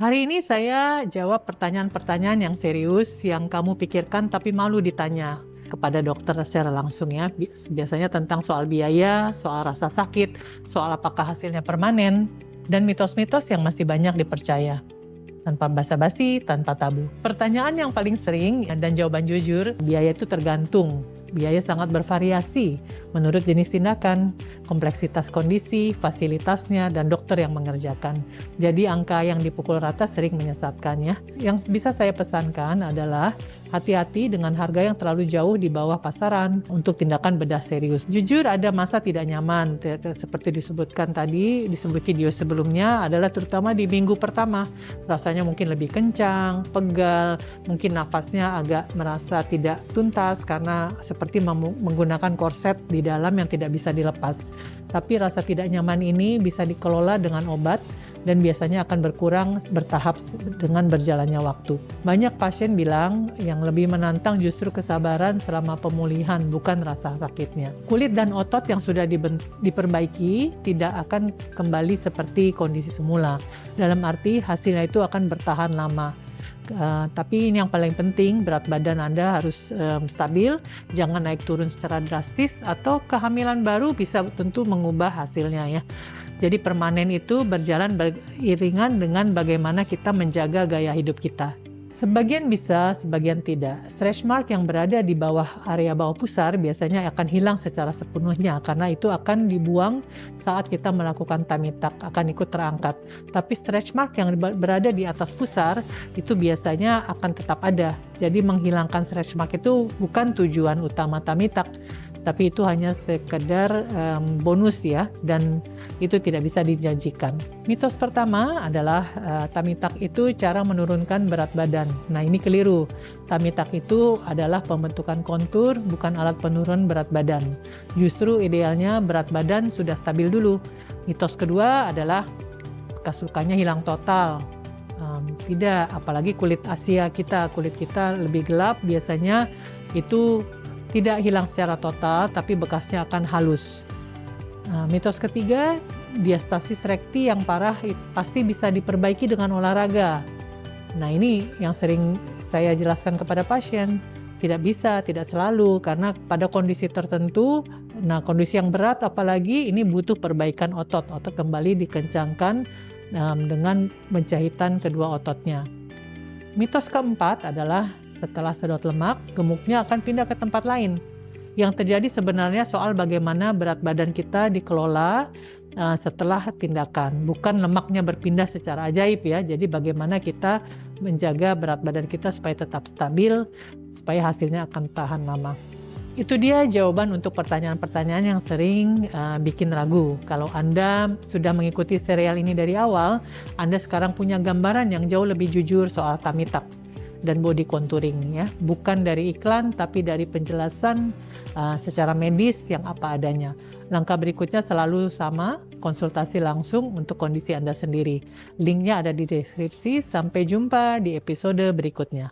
Hari ini saya jawab pertanyaan-pertanyaan yang serius yang kamu pikirkan tapi malu ditanya kepada dokter secara langsung ya. Biasanya tentang soal biaya, soal rasa sakit, soal apakah hasilnya permanen, dan mitos-mitos yang masih banyak dipercaya. Tanpa basa-basi, tanpa tabu. Pertanyaan yang paling sering dan jawaban jujur, biaya itu tergantung. Biaya sangat bervariasi menurut jenis tindakan, kompleksitas kondisi, fasilitasnya, dan dokter yang mengerjakan. Jadi angka yang dipukul rata sering menyesatkan ya. Yang bisa saya pesankan adalah hati-hati dengan harga yang terlalu jauh di bawah pasaran untuk tindakan bedah serius. Jujur ada masa tidak nyaman, seperti disebutkan tadi, disebut video sebelumnya adalah terutama di minggu pertama. Rasanya mungkin lebih kencang, pegal, mungkin nafasnya agak merasa tidak tuntas karena seperti menggunakan korset di dalam yang tidak bisa dilepas. Tapi rasa tidak nyaman ini bisa dikelola dengan obat dan biasanya akan berkurang bertahap dengan berjalannya waktu. Banyak pasien bilang yang lebih menantang justru kesabaran selama pemulihan, bukan rasa sakitnya. Kulit dan otot yang sudah diperbaiki tidak akan kembali seperti kondisi semula. Dalam arti hasilnya itu akan bertahan lama. Tapi ini yang paling penting, berat badan Anda harus stabil, jangan naik turun secara drastis, atau kehamilan baru bisa tentu mengubah hasilnya ya. Jadi permanen itu berjalan beriringan dengan bagaimana kita menjaga gaya hidup kita. Sebagian bisa, sebagian tidak. Stretch mark yang berada di bawah area bawah pusar biasanya akan hilang secara sepenuhnya karena itu akan dibuang saat kita melakukan tummy tuck, akan ikut terangkat. Tapi stretch mark yang berada di atas pusar itu biasanya akan tetap ada. Jadi menghilangkan stretch mark itu bukan tujuan utama tummy tuck, tapi itu hanya sekedar bonus ya, dan itu tidak bisa dijanjikan. Mitos pertama adalah tummy tuck itu cara menurunkan berat badan. Nah ini keliru. Tummy tuck itu adalah pembentukan kontur, bukan alat penurun berat badan. Justru idealnya berat badan sudah stabil dulu. Mitos kedua adalah bekas lukanya hilang total. Tidak, apalagi kulit Asia kita, kulit kita lebih gelap, biasanya itu tidak hilang secara total, tapi bekasnya akan halus. Mitos ketiga, diastasis rekti yang parah pasti bisa diperbaiki dengan olahraga. Nah ini yang sering saya jelaskan kepada pasien. Tidak bisa, tidak selalu, karena pada kondisi tertentu, nah kondisi yang berat apalagi ini butuh perbaikan otot. Otot kembali dikencangkan dengan penjahitan kedua ototnya. Mitos keempat adalah setelah sedot lemak, gemuknya akan pindah ke tempat lain. Yang terjadi sebenarnya soal bagaimana berat badan kita dikelola setelah tindakan. Bukan lemaknya berpindah secara ajaib ya. Jadi bagaimana kita menjaga berat badan kita supaya tetap stabil, supaya hasilnya akan tahan lama. Itu dia jawaban untuk pertanyaan-pertanyaan yang sering bikin ragu. Kalau Anda sudah mengikuti serial ini dari awal, Anda sekarang punya gambaran yang jauh lebih jujur soal tummy tuck dan body contouring ya. Bukan dari iklan, tapi dari penjelasan secara medis yang apa adanya. Langkah berikutnya selalu sama, konsultasi langsung untuk kondisi Anda sendiri. Linknya ada di deskripsi. Sampai jumpa di episode berikutnya.